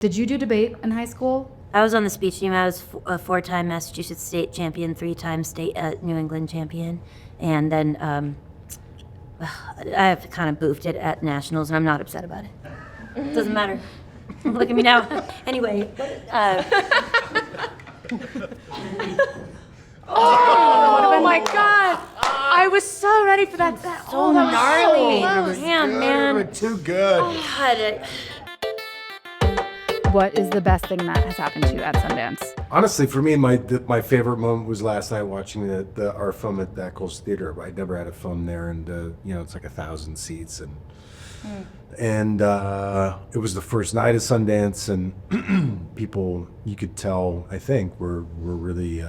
Did you do debate in high school? I was on the speech team. I was a 4-time Massachusetts state champion, 3-time state New England champion. And then I kind of boofed it at nationals, and I'm not upset about it. Doesn't matter. Look at me now. Anyway. Oh my God! I was so ready for that. So gnarly. Damn, man. Too good. God, What is the best thing that has happened to you at Sundance? Honestly, for me, my favorite moment was last night watching our film at the Eccles Theater. I'd never had a film there, and it's like 1,000 seats, and it was the first night of Sundance, and people, you could tell, I think, were really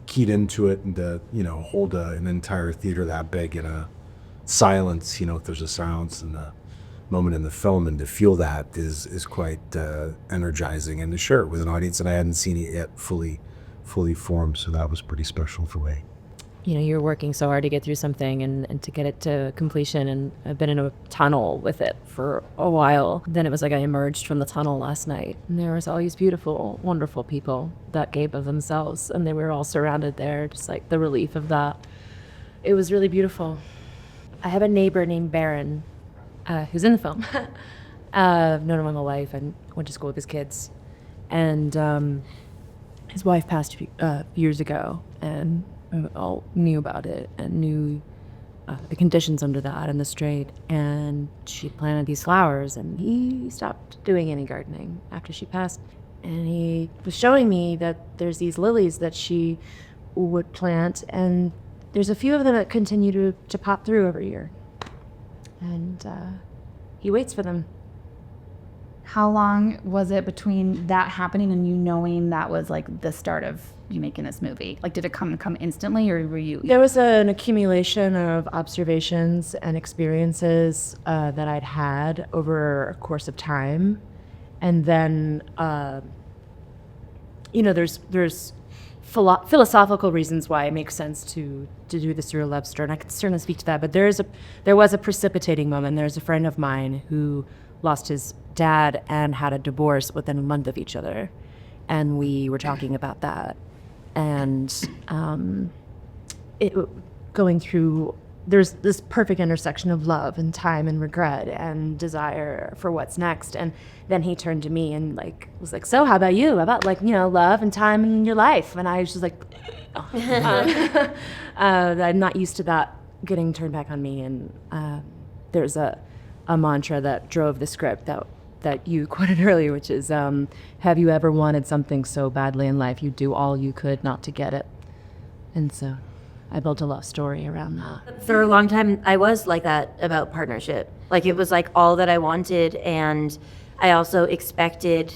keyed into it, and to hold an entire theater that big in a silence, if there's a silence in the moment in the film, and to feel that is quite energizing, and to share it with an audience, and I hadn't seen it yet fully formed, so that was pretty special for me. You're working so hard to get through something and to get it to completion, and I've been in a tunnel with it for a while. Then it was like I emerged from the tunnel last night, and there was all these beautiful, wonderful people that gave of themselves, and they were all surrounded there, just like the relief of that. It was really beautiful. I have a neighbor named Baron, who's in the film. I've known him all my life and went to school with his kids. And his wife passed years ago, and we all knew about it and knew the conditions under that and the strait. And she planted these flowers, and he stopped doing any gardening after she passed. And he was showing me that there's these lilies that she would plant, and there's a few of them that continue to pop through every year. And he waits for them. How long was it between that happening and you knowing that was like the start of you making this movie? Like, did it come instantly, or were you? There was an accumulation of observations and experiences that I'd had over a course of time, and then there's philosophical reasons why it makes sense to do this through a love story, and I could certainly speak to that. But there was a precipitating moment. There's a friend of mine who lost his dad and had a divorce within a month of each other, and we were talking about that, and going through. There's this perfect intersection of love and time and regret and desire for what's next. And then he turned to me and was like, so how about you? How about love and time in your life? And I was just like, I'm not used to that getting turned back on me. And there's a mantra that drove the script that you quoted earlier, which is, have you ever wanted something so badly in life you do all you could not to get it? And so I built a love story around that. For a long time, I was like that about partnership. Like, it was like all that I wanted, and I also expected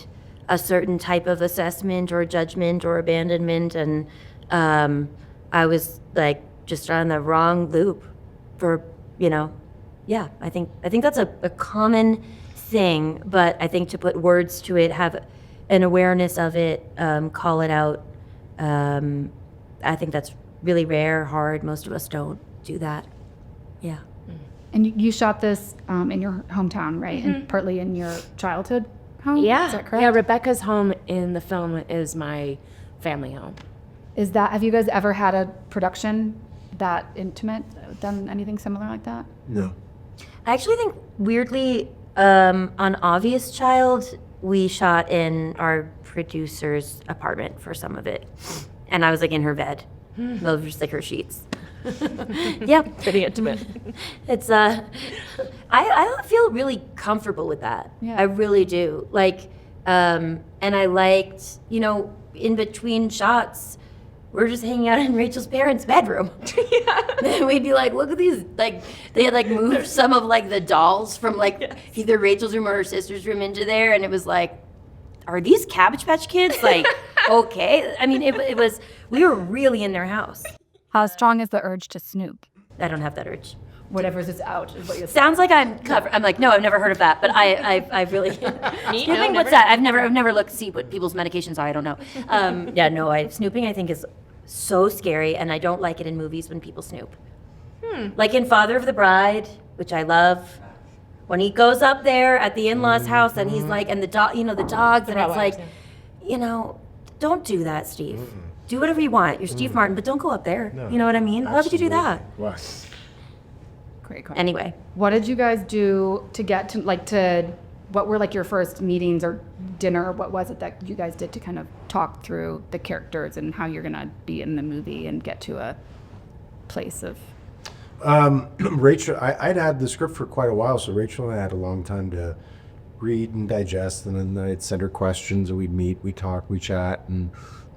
a certain type of assessment or judgment or abandonment, and I was like just on the wrong loop for, yeah, I think that's a common thing, but I think to put words to it, have an awareness of it, call it out, I think that's really rare, hard. Most of us don't do that. Yeah. And you shot this in your hometown, right? Mm-hmm. And partly in your childhood home? Yeah. Is that correct? Yeah, Rebecca's home in the film is my family home. Have you guys ever had a production that intimate, done anything similar like that? No. I actually think, weirdly, on Obvious Child, we shot in our producer's apartment for some of it. And I was like in her bed. Those were just like her sheets. Yeah. Pretty intimate. It's I feel really comfortable with that. Yeah. I really do. Like, and I liked, in between shots, we're just hanging out in Rachel's parents' bedroom. Yeah. And we'd be like, look at these, like, they had moved some of the dolls from either Rachel's room or her sister's room into there, and it was like, are these Cabbage Patch Kids? Okay. I mean, it was, we were really in their house. How strong is the urge to snoop? I don't have that urge. Whatever's is out is what you Sounds like I'm covered. I'm like, no, I've never heard of that, but I really. Snooping, what's that? I've never looked to see what people's medications are. I don't know. Snooping I think is so scary, and I don't like it in movies when people snoop. Like in Father of the Bride, which I love, when he goes up there at the in-laws house and he's like, and the dog, the dogs, and it's like, don't do that, Steve. Do whatever you want. You're Steve Martin, but don't go up there. No, you know what I mean? Why would you do that? Why? Great question. Anyway, What did you guys do to get to what were like your first meetings or dinner? What was it that you guys did to kind of talk through the characters and how you're gonna be in the movie and get to a place of? Rachel, I'd had the script for quite a while, so Rachel and I had a long time to read and digest, and then I'd send her questions, and we'd meet, we talk, we chat, and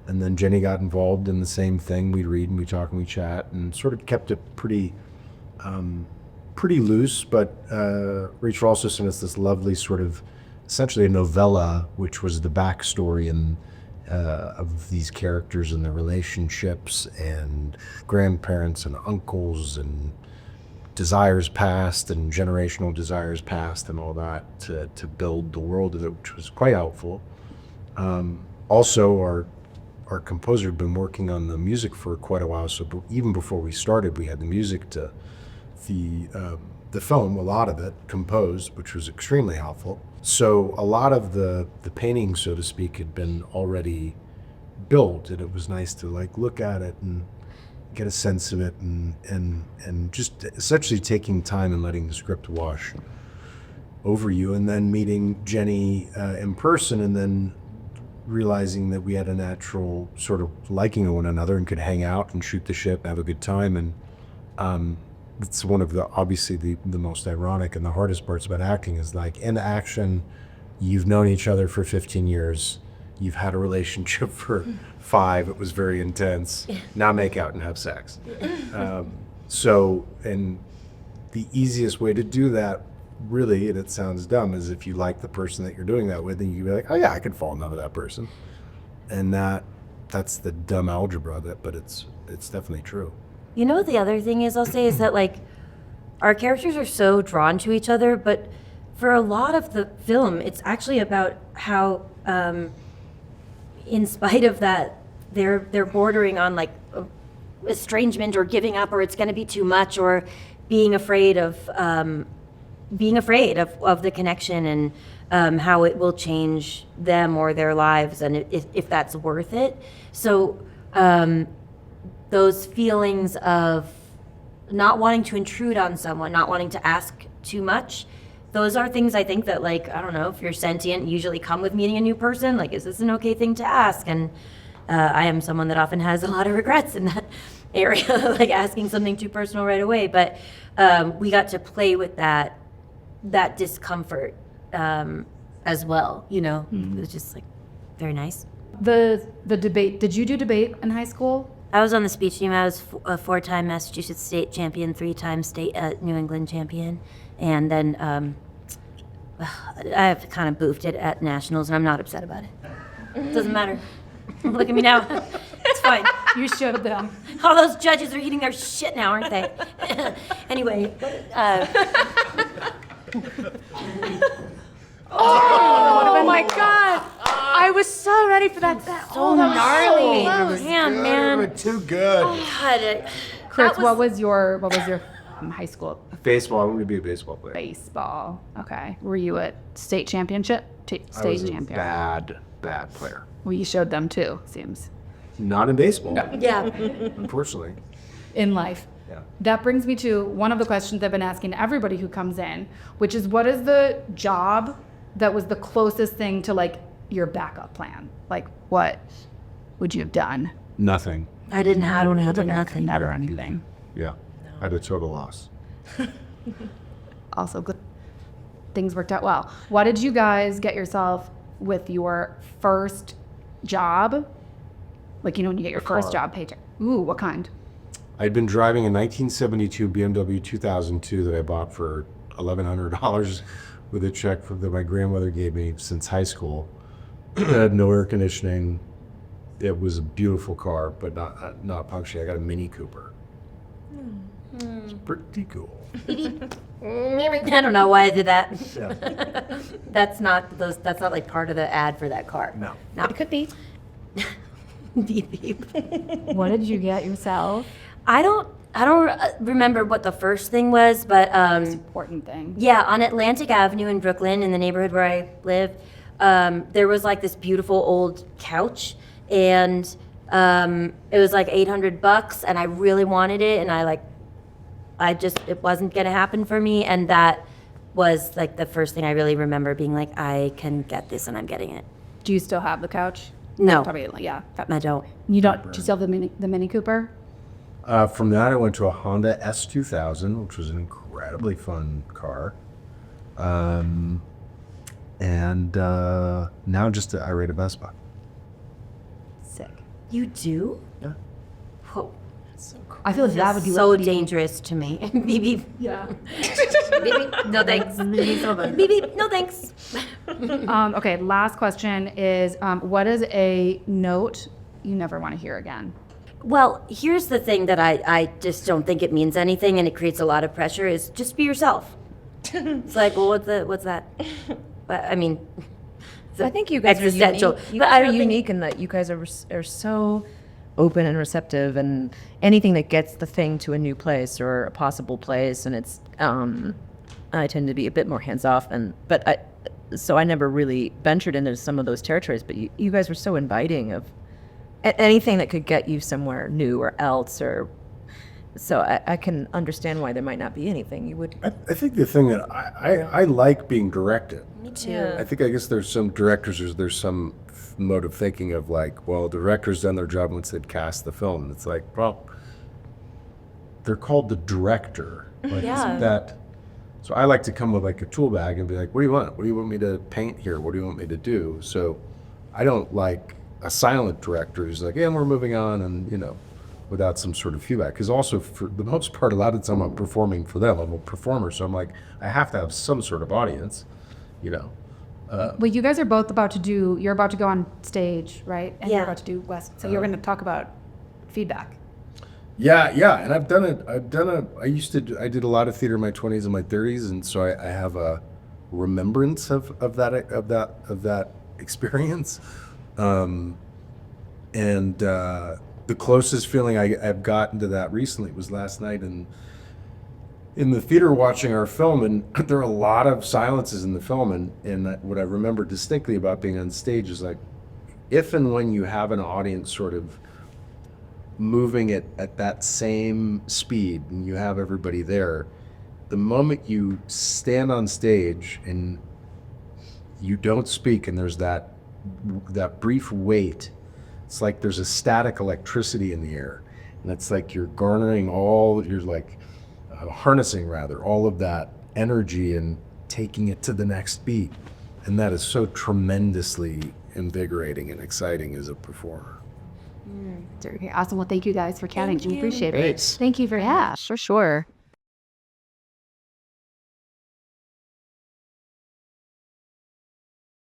then Jenny got involved in the same thing. We'd read and we talk and we chat, and sort of kept it pretty loose. But Rachel also sent us this lovely sort of, essentially a novella, which was the backstory and of these characters and their relationships and grandparents and uncles and desires past and generational desires past and all that to build the world of it, which was quite helpful. Also, our composer had been working on the music for quite a while, so even before we started, we had the music to the film, a lot of it composed, which was extremely helpful. So a lot of the painting, so to speak, had been already built, and it was nice to like look at it and get a sense of it, and just essentially taking time and letting the script wash over you, and then meeting Jenny in person, and then realizing that we had a natural sort of liking of one another and could hang out and shoot the shit and have a good time. And it's one of the, obviously the most ironic and the hardest parts about acting is like in action, you've known each other for 15 years. You've had a relationship for 5. It was very intense. Now make out and have sex. And the easiest way to do that, really, and it sounds dumb, is if you like the person that you're doing that with, and you can be like, oh yeah, I could fall in love with that person. And that's the dumb algebra of it, but it's definitely true. what the other thing is I'll say is that like our characters are so drawn to each other, but for a lot of the film, it's actually about how, in spite of that, they're bordering on like estrangement or giving up, or it's going to be too much, or being afraid of the connection and how it will change them or their lives, and if that's worth it. So those feelings of not wanting to intrude on someone, not wanting to ask too much, those are things I think that, like, I don't know, if you're sentient, usually come with meeting a new person. Like, is this an okay thing to ask? And I am someone that often has a lot of regrets in that area, like asking something too personal right away. But we got to play with that discomfort as well, It was just, like, very nice. The debate, did you do debate in high school? I was on the speech team. I was a 4-time Massachusetts state champion, 3-time state New England champion. And then I've kind of boofed it at nationals, and I'm not upset about it. Doesn't matter. Look at me now. It's fine. You showed them. All those judges are eating their shit now, aren't they? Anyway. Oh my God! I was so ready for that. So gnarly. Damn, man. Too good. God, Chris, what was your high school? Baseball. I'm going to be a baseball player. Baseball. Okay. Were you a state championship? I State was a champion. bad player. Well, you showed them too, seems. Not in baseball, Yeah. unfortunately. In life. Yeah. That brings me to one of the questions I've been asking everybody who comes in, which is, what is the job that was the closest thing to like your backup plan? Like, what would you have done? Nothing. I didn't have nothing. Never anything. Yeah. I had a total loss. Also good. Things worked out well. What did you guys get yourself with your first job? Like, when you get your first job paycheck. Ooh, what kind? I'd been driving a 1972 BMW 2002 that I bought for $1,100 with a check that my grandmother gave me since high school. It had no air conditioning. It was a beautiful car, but not punctually. I got a Mini Cooper. It's pretty cool. I don't know why I did that. Yeah. That's not like part of the ad for that car. No. It could be. Beep beep. What did you get yourself? I don't I don't remember what the first thing was, but Important thing. yeah, on Atlantic Avenue in Brooklyn, in the neighborhood where I live, there was like this beautiful old couch, and it was like $800, and I really wanted it, and it wasn't gonna happen for me, and that was like the first thing I really remember being like, I can get this, and I'm getting it. Do you still have the couch? No, Probably, yeah. I don't. You don't, do you still have the Mini Cooper? From that, I went to a Honda S2000, which was an incredibly fun car. And now just I rate a Vespa. Sick. You do? Yeah. Whoa. I feel like that would be so dangerous to me. BB. Yeah. BB, no thanks. BB, no thanks. Okay, last question is, what is a note you never want to hear again? Well, here's the thing that I just don't think it means anything, and it creates a lot of pressure, is just be yourself. It's like, well, what's that? But I mean, I think you guys are existential. unique. You But guys I are don't think- unique in that you guys are so open and receptive, and anything that gets the thing to a new place or a possible place, and it's I tend to be a bit more hands off, so I never really ventured into some of those territories. But you guys were so inviting of anything that could get you somewhere new or else, or so I can understand why there might not be anything you would. I think the thing that I like being directed. Me too. I guess there's some directors, there's some mode of thinking of like, well, the director's done their job once they'd cast the film. And it's like, well, they're called the director. Like, Yeah. isn't that? So I like to come with like a tool bag and be like, what do you want? What do you want me to paint here? What do you want me to do? So I don't like a silent director who's like, yeah, we're moving on, and without some sort of feedback. Because also, for the most part, a lot of the time I'm performing for them. I'm a performer, so I'm like, I have to have some sort of audience, Well, you guys are both you're about to go on stage, right? And you're Yeah. about to do West, so you're going to talk about feedback. Yeah, and I've done it. I did a lot of theater in my 20s and my 30s, and so I have a remembrance of that experience. The closest feeling I've gotten to that recently was last night in the theater watching our film, and there are a lot of silences in the film, and what I remember distinctly about being on stage is like, if and when you have an audience sort of moving it at that same speed and you have everybody there, the moment you stand on stage and you don't speak and there's that brief wait, it's like there's a static electricity in the air, and it's like you're garnering harnessing rather all of that energy and taking it to the next beat, and that is so tremendously invigorating and exciting as a performer. Okay, awesome. Well, thank you guys for chatting. Thank We you. appreciate it. Thanks. Thank you for Yeah, for sure.